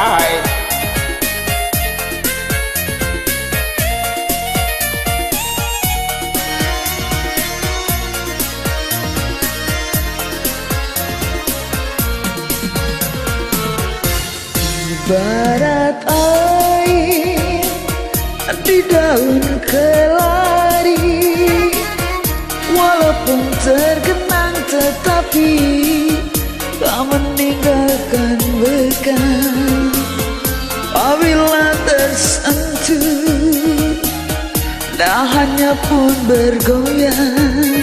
Hai. Barat air di daun kelari, walaupun tergenang tetapi tak meninggalkan bekas. Apabila tersentuh, dahannya pun bergoyang,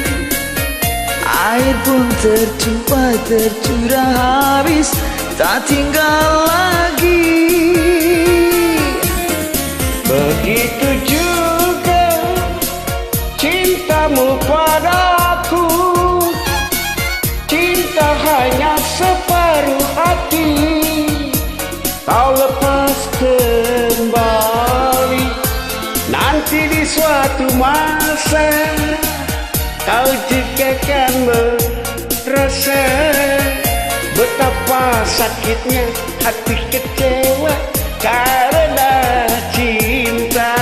air pun tercurah habis, tak tinggal lagi. Begitu juga cintamu padaku, cinta hanya separuh hati. Kau lepas kembali, nanti di suatu masa kau juga akan merasa betapa sakitnya hati kecewa karena cinta.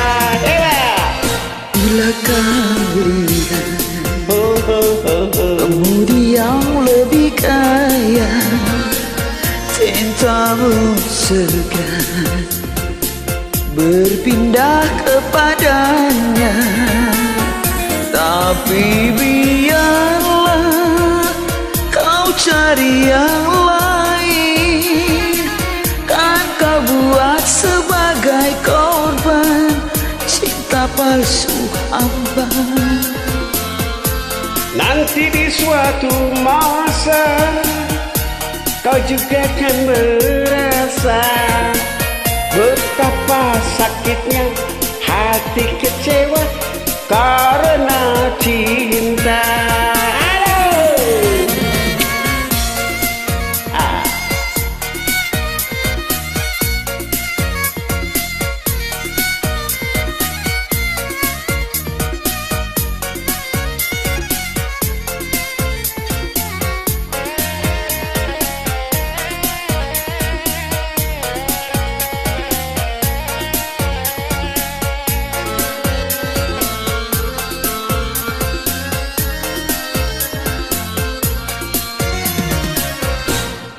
Bila kau lihat pemudi yang lebih kaya, cintamu segan berpindah kepadanya. Tapi biarlah kau cari yang lain, kan kau buat sebagai korban cinta palsu hamba. Nanti di suatu masa kau juga akan merasa betapa sakitnya hati kecewa karena cinta.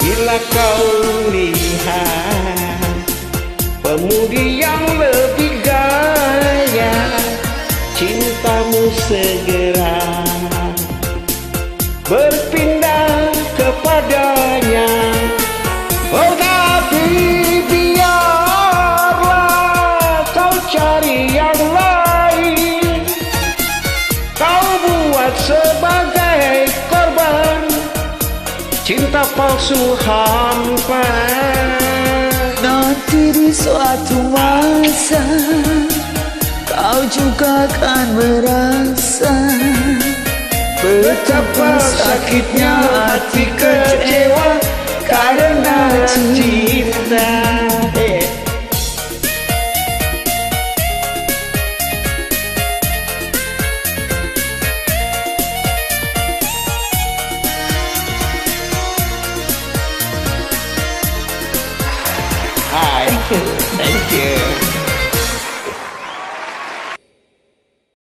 Bila kau lihat pemudi yang lebih gaya, cintamu segera berpindah kepadanya. Oh, tapi biarlah kau cari yang lain, kau buat sebagai korban cinta palsu hampa. Nanti di suatu masa kau juga akan merasa betapa sakitnya hati kecewa karena cinta. Hi, thank you.